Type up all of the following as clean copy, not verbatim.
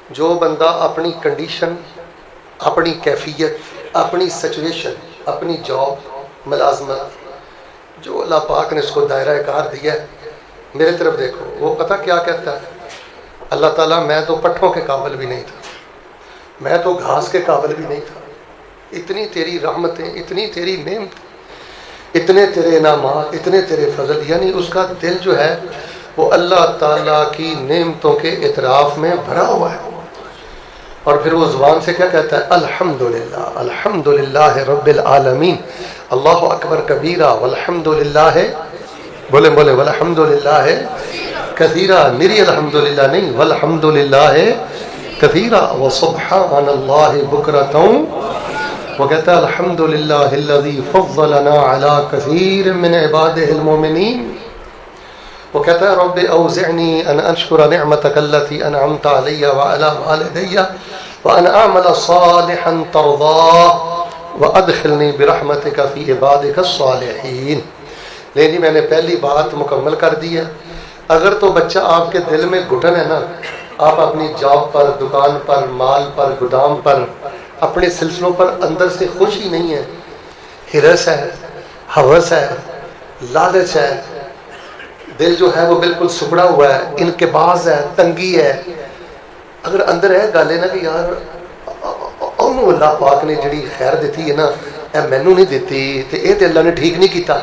جو بندہ اپنی کنڈیشن، اپنی کیفیت، اپنی سچویشن، اپنی جاب، ملازمت، جو اللہ پاک نے اس کو دائرہ کار دیا ہے، میرے طرف دیکھو، وہ پتہ کیا کہتا ہے؟ اللہ تعالیٰ میں تو پٹھوں کے قابل بھی نہیں تھا، میں تو گھاس کے قابل بھی نہیں تھا، اتنی تیری رحمتیں، اتنی تیری نعمت، اتنے تیرے انعامات، اتنے تیرے فضل، یعنی اس کا دل جو ہے وہ اللہ تعالیٰ کی نعمتوں کے اعتراف میں بھرا ہوا ہے. اور پھر وہ زبان سے کیا کہتا ہے؟ الحمدللہ، الحمدللہ رب العالمین، اللہ اکبر کبیرہ والحمدللہ، بولیں بولیں والحمدللہ کثیرہ، میری الحمدللہ نہیں، والحمدللہ کثیرہ وسبحان اللہ بکرۃ. وہ کہتا ہے الحمدللہ الذی فضلنا علی کثیر من عبادہ المؤمنین. وہ کہتا ہے رب اوزعنی ان اشکر نعمتک التی انعمت علی وعلی والدی وان اعمل صالحا ترضاہ وادخلنی برحمتک فی عبادک الصالحین. لیکن میں نے پہلی بات مکمل کر دی ہے. اگر تو بچہ آپ کے دل میں گھٹن ہے نا، آپ اپنی جاب پر، دکان پر، مال پر، گودام پر، اپنے سلسلوں پر اندر سے خوش ہی نہیں ہے، ہرس ہے، ہوس ہے، لالچ ہے، دل جو ہے وہ بالکل سکڑا ہوا ہے، انقباض ہے، تنگی ہے، اگر اندر ہے گالے نا کہ یار انہوں اللہ پاک نے جڑی خیر دیتی ہے نا اے مینوں نہیں دیتی تے اے تے اللہ نے ٹھیک نہیں کیتا.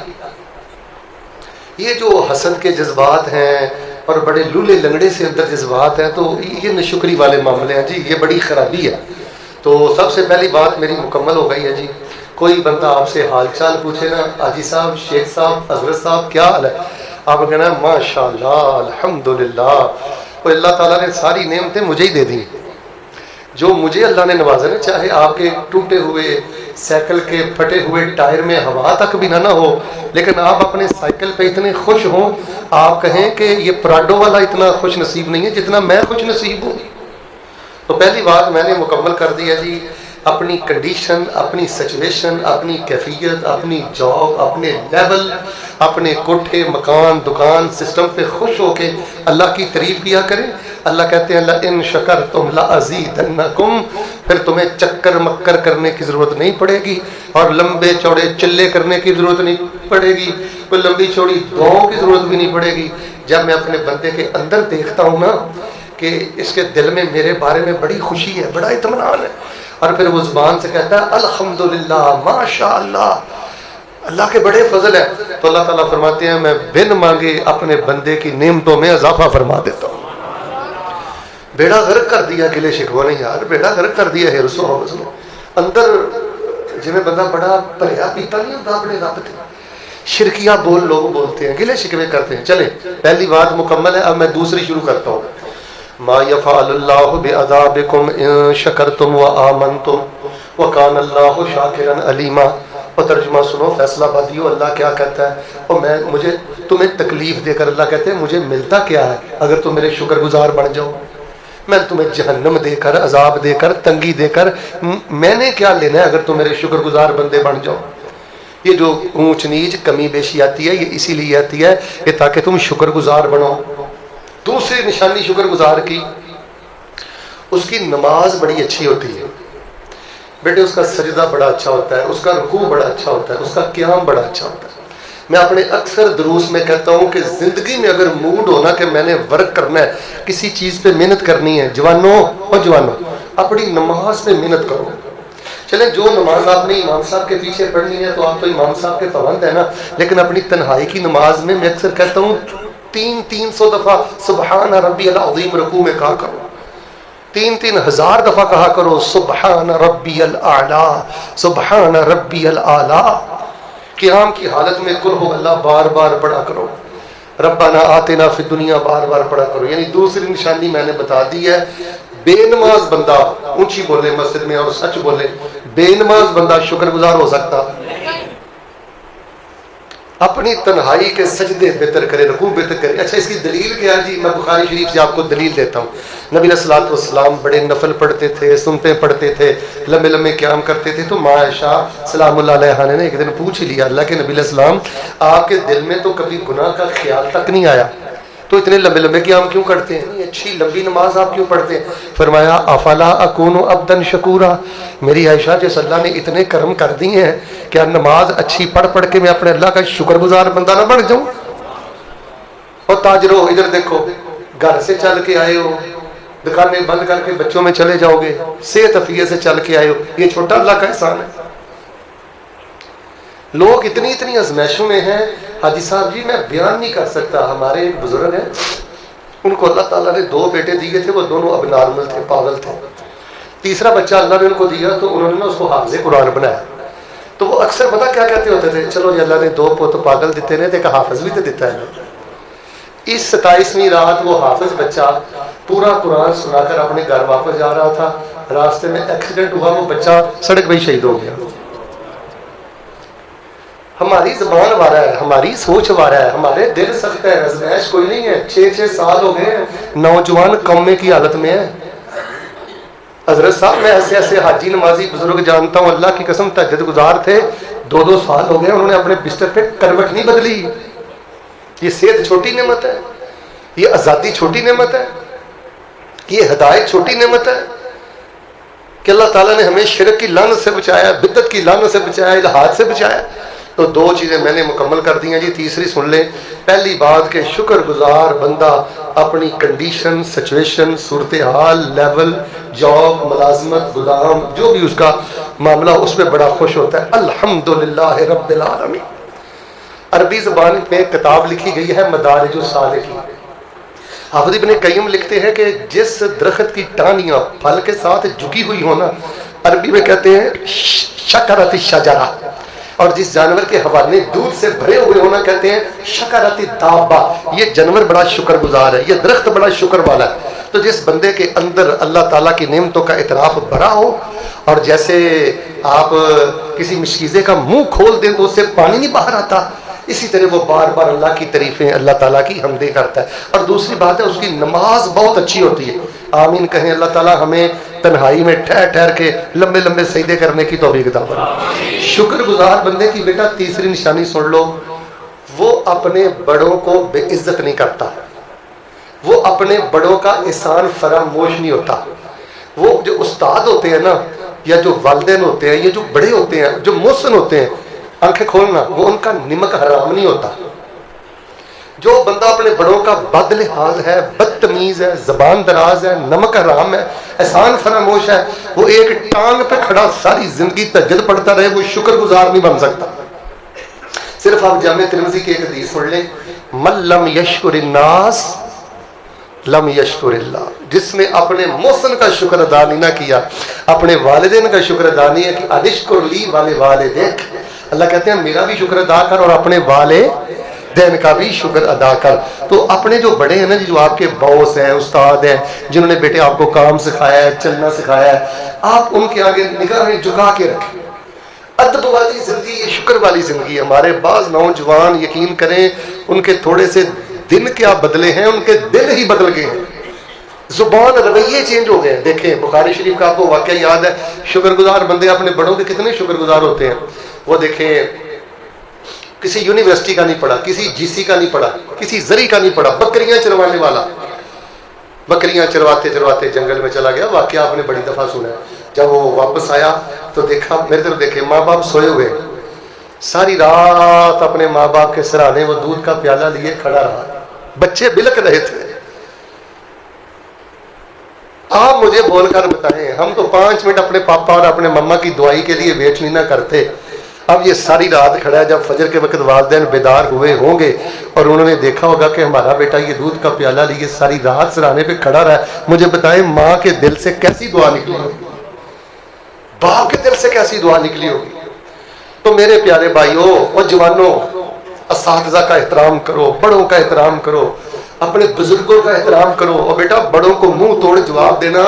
یہ جو حسد کے جذبات ہیں اور بڑے لولے لنگڑے سے اندر جذبات ہیں، تو یہ نشکری والے معاملے ہیں جی، یہ بڑی خرابی ہے. تو سب سے پہلی بات میری مکمل ہو گئی ہے جی. کوئی بندہ آپ سے حال چال پوچھے نا، حاجی صاحب، شیخ صاحب، حضرت صاحب کیا حال ہے، آپ کو کہنا ہے ماشاءاللہ الحمدللہ. وہ اللہ تعالیٰ نے ساری نعمتیں مجھے ہی دے دی، جو مجھے اللہ نے نوازا نا. چاہے آپ کے ٹوٹے ہوئے سائیکل کے پھٹے ہوئے ٹائر میں ہوا تک بھی نہ ہو، لیکن آپ اپنے سائیکل پہ اتنے خوش ہوں، آپ کہیں کہ یہ پراڈو والا اتنا خوش نصیب نہیں ہے جتنا میں خوش نصیب ہوں. تو پہلی بات میں نے مکمل کر دی ہے جی. اپنی کنڈیشن، اپنی سچویشن، اپنی کیفیت، اپنی جاب، اپنے لیول، اپنے کوٹھے، مکان، دکان، سسٹم پہ خوش ہو کے اللہ کی تعریف کیا کریں. اللہ کہتے ہیں لئن شکرتم لازیدنکم، پھر تمہیں چکر مکر کرنے کی ضرورت نہیں پڑے گی اور لمبے چوڑے چلے کرنے کی ضرورت نہیں پڑے گی، کوئی لمبی چوڑی دعاؤں کی ضرورت بھی نہیں پڑے گی. جب میں اپنے بندے کے اندر دیکھتا ہوں نا کہ اس کے دل میں میرے بارے میں بڑی خوشی ہے، بڑا اطمینان ہے، اور پھر وہ زبان سے کہتا ہے الحمدللہ ماشاءاللہ اللہ کے بڑے فضل ہیں، تو اللہ تعالیٰ فرماتے ہیں میں بن مانگے اپنے بندے کی نعمتوں میں اضافہ فرما دیتا ہوں. بیڑا غرق کر دیا گلے شکوہ نہیں یار، بیڑا غرق کر دیا ہرس و حوس نے. اندر جنہیں بندہ بڑا بھریا پیتا نہیں ہوتا اپنے رب سے، شرکیہ بول لوگ بولتے ہیں، گلے شکوے کرتے ہیں. چلیں پہلی بات مکمل ہے، اب میں دوسری شروع کرتا ہوں. ما یفعل اللہ بعذابکم ان شکرتم وآمنتم وکان اللہ شاکرا علیما. اور ترجمہ سنو، فیصلہ بادیو اللہ کیا کہتا ہے. اور مجھے تمہیں تکلیف دے کر اللہ کہتے ہیں مجھے ملتا کیا ہے اگر تم میرے شکر گزار بن جاؤ. میں تمہیں جہنم دے کر، عذاب دے کر، تنگی دے کر میں نے کیا لینا ہے اگر تم میرے شکر گزار بندے بن جاؤ. یہ جو اونچ نیچ کمی بیشی آتی ہے یہ اسی لیے آتی ہے کہ تاکہ تم شکر گزار بنو. دوسری نشانی شکر گزار کی، اس کی نماز بڑی اچھی ہوتی ہے بیٹے، اس کا سجدہ بڑا اچھا ہوتا ہے، اس کا رکوع بڑا اچھا ہوتا ہے، اس کا قیام بڑا اچھا ہوتا ہے. میں اپنے اکثر دروس میں کہتا ہوں کہ زندگی میں اگر موڈ ہونا کہ میں نے ورک کرنا ہے، کسی چیز پہ محنت کرنی ہے، جوانوں اپنی نماز پہ محنت کرو. چلیں جو نماز آپ نے امام صاحب کے پیچھے پڑھنی ہے تو آپ تو امام صاحب کے پابند ہیں نا، لیکن اپنی تنہائی کی نماز میں اکثر کہتا ہوں 300 دفعہ سبحان ربی العظیم رکوع میں کہا کرو، 3,000 دفعہ کہا کرو سبحان ربی الاعلی، سبحان ربی الاعلی. قیام کی حالت میں قل ہو اللہ بار بار پڑھا کرو، ربنا آتنا فی الدنیا بار بار پڑھا کرو. یعنی دوسری نشانی میں نے بتا دی ہے. بے نماز بندہ اونچی بولے مسجد میں اور سچ بولے، بے نماز بندہ شکر گزار ہو سکتا؟ اپنی تنہائی کے سجدے بہتر کرے، رکوع بہتر کرے. اچھا اس کی دلیل کیا ہے جی؟ میں بخاری شریف سے آپ کو دلیل دیتا ہوں. نبی علیہ الصلوۃ والسلام بڑے نفل پڑھتے تھے، سنتے پڑھتے تھے، لمبے لمبے قیام کرتے تھے. تو ماں عائشہ سلام اللہ علیہا نے ایک دن پوچھ لیا اللہ کے نبی علیہ السلام آپ کے دل میں تو کبھی گناہ کا خیال تک نہیں آیا، تو تو اتنے لمبے لمبے قیام کیوں کرتے ہیں؟ اچھی لمبی نماز آپ کیوں پڑھتے ہیں؟ فرمایا افلا اکون عبدا شکورا، میری عائشہ جس اللہ نے اتنے کرم کر دی ہیں کیا نماز اچھی پڑھ پڑھ کے میں اپنے اللہ کا شکر گزار بندہ نہ بن جاؤں؟ اور تاجرو ادھر دیکھو، گھر سے چل کے آئے ہو، دکانیں بند کر کے بچوں میں چلے جاؤ گے، صحت عافیت سے چل کے آئے ہو، یہ چھوٹا اللہ کا احسان ہے؟ لوگ اتنی ازمائشوں میں ہیں حاجی صاحب جی، میں بیان نہیں کر سکتا. ہمارے ایک بزرگ ہیں، ان کو اللہ تعالیٰ نے 2 بیٹے دیے تھے، وہ دونوں اب نارمل تھے، پاگل تھے. تیسرا بچہ اللہ نے ان کو دیا تو انہوں نے اس کو حافظ قرآن بنایا. تو وہ اکثر پتہ کیا کہتے ہوتے تھے، چلو جی اللہ نے 2 پوت پاگل دیتے نے تو ایک حافظ بھی تو دیتا ہے. اس 27ویں رات وہ حافظ بچہ پورا قرآن سنا کر اپنے گھر واپس جا رہا تھا، راستے میں ایکسیڈنٹ ہوا، وہ بچہ سڑک پہ ہی شہید ہو گیا. ہماری زبان وارا ہے، ہماری سوچ وارا ہے، ہمارے دل سخت ہے، ازمائش کوئی نہیں ہے. 6 سال ہو گئے نوجوان قومے کی حالت میں ہے. حضرت صاحب میں ایسے حاجی نمازی بزرگ جانتا ہوں، اللہ کی قسم تہجد گزار تھے، 2 سال ہو گئے انہوں نے اپنے بستر پہ کروٹ نہیں بدلی. یہ صحت چھوٹی نعمت ہے، یہ آزادی چھوٹی نعمت ہے، یہ ہدایت چھوٹی نعمت ہے کہ اللہ تعالیٰ نے ہمیں شرک کی لعنت سے بچایا، بدعت کی لعنت سے بچایا، الحاد سے بچایا. تو 2 چیزیں میں نے مکمل کر دی ہیں جی. تیسری سن لیں. پہلی بات کہ شکر گزار بندہ اپنی کنڈیشن، سچویشن، صورتحال، لیول، جاب، ملازمت، گودام، جو بھی اس کا معاملہ، اس میں بڑا خوش ہوتا ہے. الحمدللہ رب العالمین. عربی زبان میں کتاب لکھی گئی ہے مدارج السالکین. حافظ ابن قیم لکھتے ہیں کہ جس درخت کی ٹہنیاں پھل کے ساتھ جھکی ہوئی ہونا، عربی میں کہتے ہیں شکرت الشجرہ، اور جس جانور کے حوالے دودھ سے بھرے ہوئے ہونا کہتے ہیں شکرت الدابہ. یہ جانور بڑا شکر گزار ہے، یہ درخت بڑا شکر والا ہے. تو جس بندے کے اندر اللہ تعالیٰ کی نعمتوں کا اعتراف بڑا ہو، اور جیسے آپ کسی مشکیزے کا منہ کھول دیں تو اس سے پانی نہیں باہر آتا، اسی طرح وہ بار بار اللہ کی تعریفیں، اللہ تعالیٰ کی حمدیں کرتا ہے. اور دوسری بات ہے اس کی نماز بہت اچھی ہوتی ہے. آمین کہیں. اللہ تعالیٰ ہمیں تنہائی میں ٹھہر ٹھہر کے لمبے لمبے سجدے کرنے کی توفیق عطا فرمائے. شکر گزار بندے کی بیٹا تیسری نشانی سن لو، وہ اپنے بڑوں کو بے عزت نہیں کرتا، وہ اپنے بڑوں کا احسان فراموش نہیں ہوتا. وہ جو استاد ہوتے ہیں نا، یا جو والدین ہوتے ہیں، یا جو بڑے ہوتے ہیں، جو محسن ہوتے ہیں، آنکھیں کھولنا، وہ ان کا نمک حرام نہیں ہوتا. جو بندہ اپنے بڑوں کا بد لحاظ ہے، بدتمیز ہے، زبان دراز ہے، نمک حرام ہے، احسان فراموش ہے، وہ ایک ٹانگ پہ کھڑا ساری زندگی تہجد پڑھتا رہے، وہ شکر گزار نہیں بن سکتا. صرف آپ جامع ترمذی کی ایک حدیث پڑھ لیں، من لم یشکر الناس لم یشکر اللہ. جس نے اپنے محسن کا شکر ادا نہیں نہ کیا، اپنے والدین کا شکر ادا نہیں ہے کہ انشکر لی والدیک، اللہ کہتے ہیں میرا بھی شکر ادا کر اور اپنے والدین کا بھی شکر ادا کر. تو اپنے جو بڑے ہیں نا جی، جو آپ کے باس ہیں، استاد ہیں، جنہوں نے بیٹے آپ کو کام سکھایا ہے، چلنا سکھایا ہے، آپ ان کے آگے نگاہیں جھکا کے رکھیں. ادب والی زندگی، یہ شکر والی زندگی. ہمارے بعض نوجوان یقین کریں ان کے تھوڑے سے دن کیا بدلے ہیں، ان کے دل ہی بدل گئے ہیں، زبان رویے چینج ہو گئے ہیں. دیکھیں بخاری شریف کا آپ کو واقعہ یاد ہے، شکر گزار بندے اپنے بڑوں کے کتنے شکر گزار ہوتے ہیں. وہ دیکھیں کسی یونیورسٹی کا نہیں پڑھا، کسی جی سی کا نہیں پڑھا، کسی زری کا نہیں پڑھا، بکریاں چروانے والا، بکریاں چرواتے چرواتے جنگل میں چلا گیا. واقعہ آپ نے بڑی دفعہ سنا ہے. جب وہ واپس آیا تو دیکھا، میرے طرف دیکھے، ماں باپ سوئے ہوئے، ساری رات اپنے ماں باپ کے سرانے وہ دودھ کا پیالہ لیے کھڑا رہا. بچے بلک رہے تھے. آپ مجھے بول کر بتائیں، ہم تو 5 منٹ اپنے پاپا اور اپنے مما کی دعائی کے لیے ویٹ نہیں نہ کرتے. اب یہ ساری رات کھڑا ہے. جب فجر کے وقت والدین بیدار ہوئے ہوں گے اور انہوں نے دیکھا ہوگا کہ ہمارا بیٹا یہ دودھ کا پیالہ لیے ساری رات سرانے پہ کھڑا رہا ہے، مجھے بتائیں ماں کے دل سے کیسی دعا نکلی ہوگی، باپ کے دل سے کیسی دعا نکلی ہوگی. تو میرے پیارے بھائیوں اور جوانوں، اساتذہ کا احترام کرو، بڑوں کا احترام کرو، اپنے بزرگوں کا احترام کرو. اور بیٹا بڑوں کو منہ توڑ جواب دینا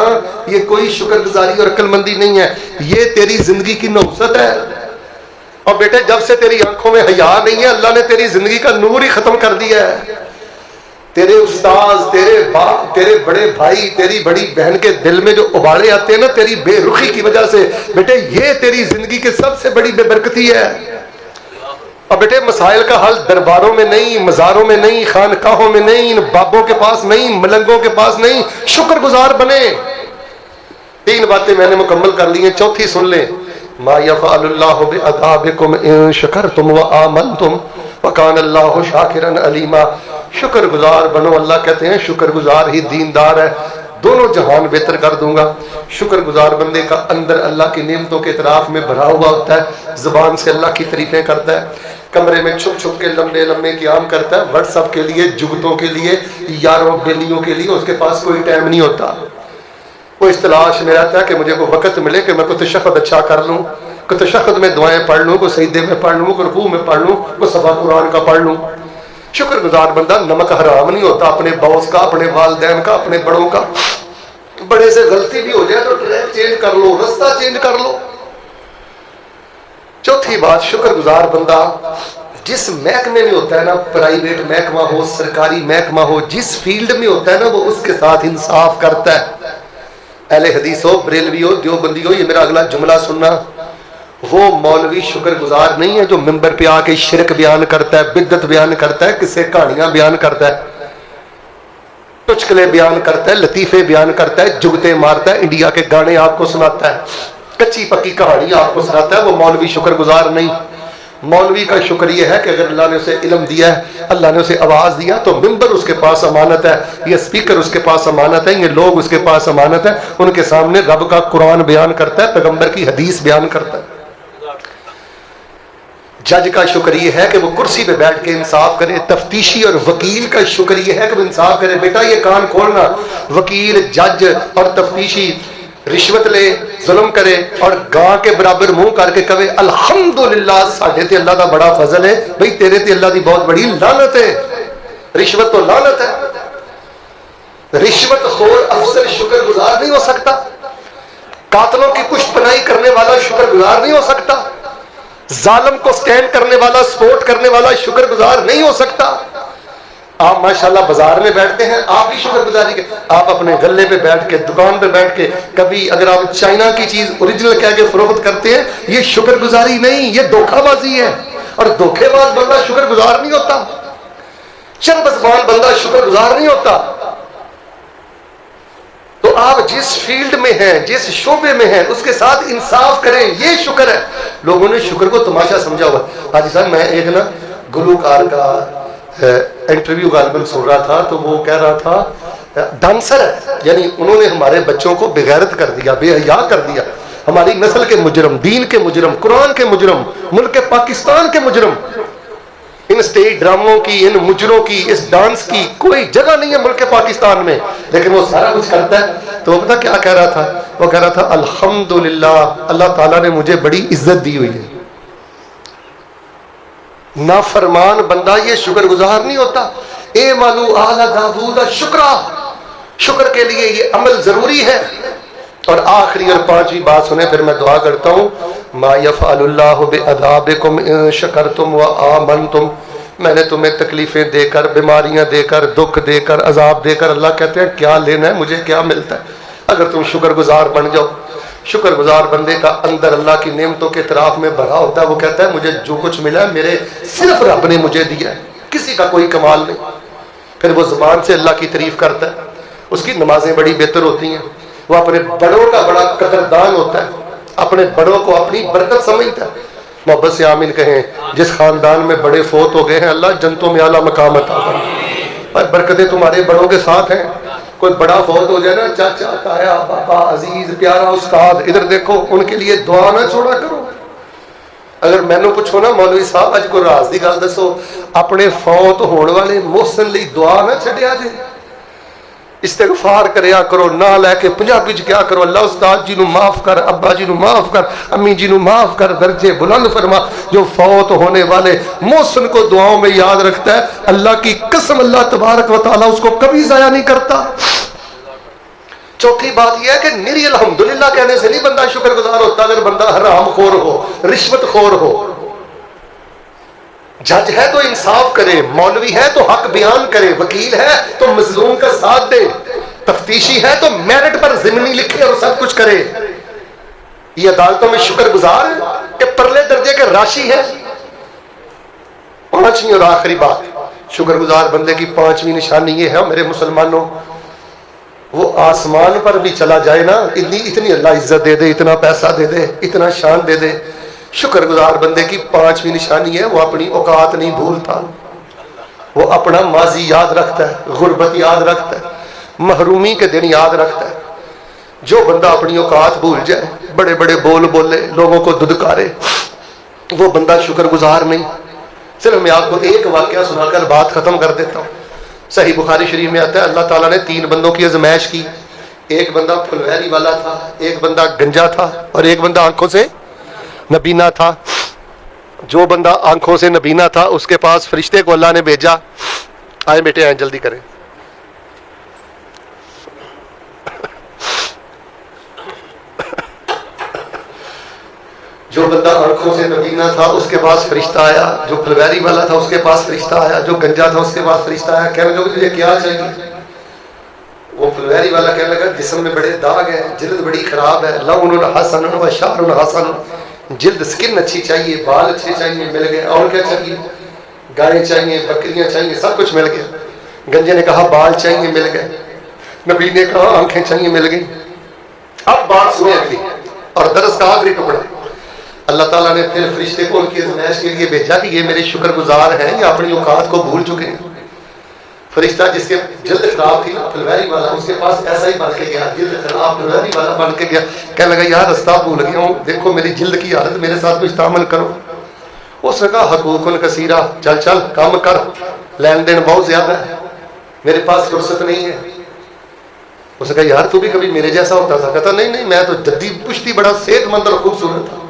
یہ کوئی شکر گزاری اور عقل مندی نہیں ہے، یہ تیری زندگی کی نحوست ہے. اور بیٹے جب سے تیری آنکھوں میں حیا نہیں ہے، اللہ نے تیری زندگی کا نور ہی ختم کر دیا ہے. تیرے استاذ، تیرے باپ، تیرے بڑے بھائی، تیری بڑی بہن کے دل میں جو ابالے آتے ہیں نا تیری بے رخی کی وجہ سے، بیٹے یہ تیری زندگی کی سب سے بڑی بے برکتی ہے. اور بیٹے مسائل کا حل درباروں میں نہیں، مزاروں میں نہیں، خانقاہوں میں نہیں، ان بابوں کے پاس نہیں، ملنگوں کے پاس نہیں، شکر گزار بنے۔ 3 باتیں میں نے مکمل کر لی ہیں، چوتھی سن لیں۔ ما یفعل اللہ بعذابکم ان شکرتم وآمنتم وکان اللہ شاکرا علیما۔ شکر گزار بنو، اللہ کہتے ہیں شکر گزار ہی دیندار ہے، دونوں جہان بہتر کر دوں گا۔ شکر گزار بندے کا اندر اللہ کی نعمتوں کے اعتراف میں بھرا ہوا ہوتا ہے، زبان سے اللہ کی تعریفیں کرتا ہے، کمرے میں چھپ چھپ کے لمبے لمبے قیام کرتا ہے، واٹس ایپ کے لیے، جگتوں کے لیے، یاروں بیلیوں کے لیے اس کے پاس کوئی ٹائم نہیں ہوتا۔ وہ اس تلاش میں رہتا ہے کہ مجھے کوئی وقت ملے کہ میں کوئی تشہد اچھا کر لوں، کوئی تشہد میں دعائیں پڑھ لوں، کوئی سجدے میں پڑھ لوں، کوئی رکوع میں پڑھ لوں، کوئی صفحہ قرآن کا پڑھ لوں۔ شکر گزار بندہ نمک حرام نہیں ہوتا، اپنے باس کا، اپنے والدین کا، اپنے بڑوں کا۔ بڑے سے غلطی بھی ہو جائے تو ٹریک چینج کر لو، رستہ چینج کر لو۔ چوتھی بات، شکر گزار بندہ جس محکمے میں ہوتا ہے نا، پرائیویٹ محکمہ ہو، سرکاری محکمہ ہو، جس فیلڈ میں ہوتا ہے نا، وہ اس کے ساتھ انصاف کرتا ہے۔ اہل حدیث ہو، بریلوی ہو، دیوبندی ہو، یہ میرا اگلا جملہ سننا، وہ مولوی شکر گزار نہیں ہے جو ممبر پہ آ کے شرک بیان کرتا ہے، بدعت بیان کرتا ہے، کسے کہانیاں بیان کرتا ہے، ٹچکلے بیان کرتا ہے، لطیفے بیان کرتا ہے، جگتے مارتا ہے، انڈیا کے گانے آپ کو سناتا ہے، کچی پکی کہانی آپ کو سناتا ہے، وہ مولوی شکر گزار نہیں۔ مولوی کا شکر یہ ہے کہ اگر اللہ نے اسے علم دیا ہے، اللہ نے اسے آواز دیا، تو ممبر اس کے پاس امانت ہے، یہ سپیکر اس کے پاس امانت ہے، یہ لوگ اس کے پاس امانت ہے، ان کے سامنے رب کا قرآن بیان کرتا ہے، پیغمبر کی حدیث بیان کرتا ہے۔ جج کا شکر یہ ہے کہ وہ کرسی پہ بیٹھ کے انصاف کرے، تفتیشی اور وکیل کا شکر یہ ہے کہ وہ انصاف کرے۔ بیٹا یہ کان کھولنا، وکیل، جج اور تفتیشی رشوت لے، ظلم کرے اور گاں کے برابر منہ کر کے کہے الحمدللہ ساڈے تے اللہ دا بڑا فضل ہے، بھئی تیرے تے اللہ دی بہت بڑی لعنت ہے۔ رشوت تو لعنت ہے۔ رشوت خور افسر شکر گزار نہیں ہو سکتا، قاتلوں کی پشت پناہی کرنے والا شکر گزار نہیں ہو سکتا، ظالم کو سٹینڈ کرنے والا، سپورٹ کرنے والا شکر گزار نہیں ہو سکتا۔ آپ ماشاءاللہ بازار میں بیٹھتے ہیں، آپ بھی شکر گزاری کے، آپ اپنے گلے پہ بیٹھ کے، دکان پہ بیٹھ کے، کبھی اگر آپ چائنا کی چیز اوریجنل کہہ کے فروخت کرتے ہیں، یہ شکر گزاری نہیں، یہ دھوکہ بازی ہے۔ اور دھوکے باز بندہ شکر گزار نہیں ہوتا، چرب زبان بندہ شکر گزار نہیں ہوتا۔ تو آپ جس فیلڈ میں ہیں، جس شعبے میں ہیں، اس کے ساتھ انصاف کریں، یہ شکر ہے۔ لوگوں نے شکر کو تماشا سمجھا ہوا۔ حاجی صاحب میں ایک نا گلوکار کا انٹرویو غالباً سن رہا تھا، تو وہ کہہ رہا تھا ڈانسر ہے، یعنی انہوں نے ہمارے بچوں کو بغیرت کر دیا، بے حیا کر دیا، ہماری نسل کے مجرم، دین کے مجرم، قرآن کے مجرم، ملک پاکستان کے مجرم۔ ان سٹیج ڈراموں کی، ان مجروں کی، اس ڈانس کی کوئی جگہ نہیں ہے ملک پاکستان میں، لیکن وہ سارا کچھ کرتا ہے۔ تو وہ پتہ کیا کہہ رہا تھا؟ وہ کہہ رہا تھا الحمدللہ اللہ تعالیٰ نے مجھے بڑی عزت دی ہوئی ہے۔ نافرمان بندہ یہ شکر گزار نہیں ہوتا۔ اے مالو آل داود شکرا، شکر کے لیے یہ عمل ضروری ہے۔ اور آخری اور 5ویں بات سنیں، پھر میں دعا کرتا ہوں۔ ما یفعل اللہ بعذابکم ان شکرتم وآمنتم۔ میں نے تمہیں تکلیفیں دے کر، بیماریاں دے کر، دکھ دے کر، عذاب دے کر، اللہ کہتے ہیں کیا لینا ہے، مجھے کیا ملتا ہے اگر تم شکر گزار بن جاؤ۔ شکر گزار بندے کا اندر اللہ کی نعمتوں کے اعتراف میں بھرا ہوتا ہے، وہ کہتا ہے مجھے جو کچھ ملا ہے میرے صرف رب نے مجھے دیا ہے، کسی کا کوئی کمال نہیں۔ پھر وہ زبان سے اللہ کی تعریف کرتا ہے، اس کی نمازیں بڑی بہتر ہوتی ہیں، وہ اپنے بڑوں کا بڑا قدردان ہوتا ہے، اپنے بڑوں کو اپنی برکت سمجھتا ہے۔ محبت سے آمین کہیں۔ جس خاندان میں بڑے فوت ہو گئے ہیں اللہ جنتوں میں اعلیٰ مقام عطا فرمائے۔ برکتیں تمہارے بڑوں کے ساتھ ہیں۔ کوئی بڑا فوت ہو جائے نا، چاچا، تایا، پاپا، عزیز، پیارا استاد، ادھر دیکھو، ان کے لیے دعا نہ چھوڑا کرو۔ اگر میں نے پوچھو نا مولوی صاحب اج کوئی راز دی گل دسو، اپنے فوت ہونے والے محسن لی دعا نہ چھڈیا جے، استغفار کریا کرو، نہ لے کے پنجابی چ کیا کرو، اللہ استاد جی نو معاف کر، ابا جی نو معاف کر، امی جی نو معاف کر، درجے بلند فرما۔ جو فوت ہونے والے محسن کو دعاؤں میں یاد رکھتا ہے، اللہ کی قسم اللہ تبارک و تعالیٰ اس کو کبھی ضائع نہیں کرتا۔ چوتھی بات یہ ہے کہ نری الحمدللہ کہنے سے نہیں بندہ شکر گزار ہوتا۔ اگر بندہ حرام خور ہو، رشوت خور ہو، جج ہے تو انصاف کرے، مولوی ہے تو حق بیان کرے، وکیل ہے تو مظلوم کا ساتھ دے، تفتیشی ہے تو میرٹ پر ضمنی لکھے اور سب کچھ کرے، یہ عدالتوں میں شکر گزار ہے کہ پرلے درجے کے راشی ہے۔ پانچویں اور آخری بات، شکر گزار بندے کی پانچویں نشانی یہ ہے میرے مسلمانوں، وہ آسمان پر بھی چلا جائے نا، اتنی اللہ عزت دے دے، اتنا پیسہ دے دے، اتنا شان دے دے، شکر گزار بندے کی پانچویں نشانی ہے وہ اپنی اوقات نہیں بھولتا، وہ اپنا ماضی یاد رکھتا ہے، غربت یاد رکھتا ہے، محرومی کے دن یاد رکھتا ہے۔ جو بندہ اپنی اوقات بھول جائے، بڑے بڑے بول بولے، لوگوں کو ددکارے، وہ بندہ شکر گزار نہیں۔ صرف میں آپ کو ایک واقعہ سنا کر بات ختم کر دیتا ہوں۔ صحیح بخاری شریف میں آتا ہے اللہ تعالیٰ نے 3 بندوں کی آزمائش کی، ایک بندہ پھلویری والا تھا، ایک بندہ گنجا تھا، اور ایک بندہ آنکھوں سے نبینا تھا۔ جو بندہ آنکھوں سے نبینا تھا اس کے پاس فرشتے کو اللہ نے بھیجا، آئے بیٹے آئیں جلدی کریں۔ جو بندہ آنکھوں سے نبینا تھا اس کے پاس فرشتہ آیا، جو پھلویری والا تھا اس کے پاس فرشتہ آیا، جو گنجا تھا اس کے پاس فرشتہ آیا۔ کہنے لگا تجھے کیا چاہیے؟ وہ پھلویری والا کہنے لگا جسم میں بڑے داغ ہیں، جلد بڑی خراب ہے، لون حسن و شعر حسن، جلد سکن اچھی چاہیے، بال اچھے چاہیے، مل گئے۔ اور کیا چاہیے؟ گائے چاہیے، بکریاں چاہیے، سب کچھ مل گیا۔ گنجے نے کہا بال چاہیے، مل گئے۔ نبی نے کہا آنکھیں چاہیے، مل گئی۔ اب بات سنیں اگلی اور درس کا آخری ٹکڑا۔ اللہ تعالیٰ نے پھر فرشتے کو ان کی آزمائش کے لیے بھیجا کہ یہ میرے شکر گزار ہیں، یہ اپنی اوقات کو بھول چکے ہیں۔ فرشتہ جس کے جلد خراب تھی نا پھلویری والا، اس کے پاس ایسا ہی بن کے گیا، جلد خراب پھلویری والا بن کے گیا۔ کہنے لگا یار رستہ بھول گیا ہوں، دیکھو میری جلد کی حالت، میرے ساتھ کچھ تعامل کرو۔ اس نے کہا حقوق کثیرہ، چل چل کام کر، لین دین بہت زیادہ ہے، میرے پاس فرصت نہیں ہے۔ اس نے کہا یار تو بھی کبھی میرے جیسا ہوتا تھا؟ کہتا نہیں نہیں، میں تو جدی پشتی بڑا صحت مند اور خوبصورت تھا۔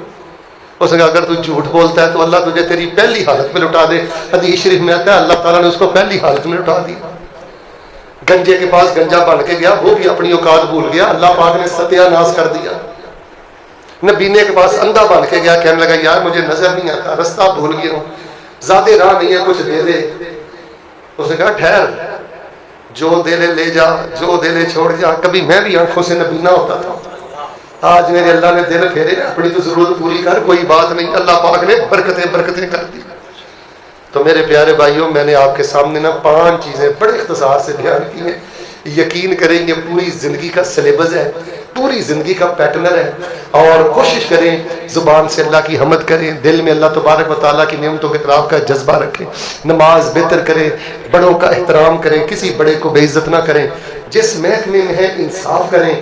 اس نے کہا اگر تو جھوٹ بولتا ہے تو اللہ تجھے تیری پہلی حالت میں لٹا دے۔ حدیث شریف میں آتا ہے اللہ تعالیٰ نے اس کو پہلی حالت میں لٹا دیا۔ گنجے کے پاس گنجا بن کے گیا، وہ بھی اپنی اوقات بھول گیا، اللہ پاک نے ستیہ ناش کر دیا۔ نبینے کے پاس اندھا بن کے گیا، کہنے لگا یار مجھے نظر نہیں آتا، رستہ بھول گیا ہوں، زیادہ راہ نہیں ہے، کچھ دے دے۔ اس نے کہا ٹھہر، جو دے لے لے جا، جو دے لے چھوڑ جا، کبھی میں بھی آنکھوں سے نبینا ہوتا تھا، آج میرے اللہ نے دل پھیرے، اپنی تو ضرورت پوری کر، کوئی بات نہیں، اللہ پاک نے برکتیں کر دی۔ تو میرے پیارے بھائیوں، میں نے آپ کے سامنے نا 5 چیزیں بڑے اختصار سے بیان کی ہیں۔ یقین کریں یہ پوری زندگی کا سلیبس ہے، پوری زندگی کا پیٹرن ہے، اور کوشش کریں زبان سے اللہ کی حمد کریں، دل میں اللہ تبارک و تعالیٰ کی نعمتوں کے اعتراف کا جذبہ رکھیں، نماز بہتر کریں، بڑوں کا احترام کریں، کسی بڑے کو بے عزت نہ کریں، جس محکمے میں ہے انصاف کریں۔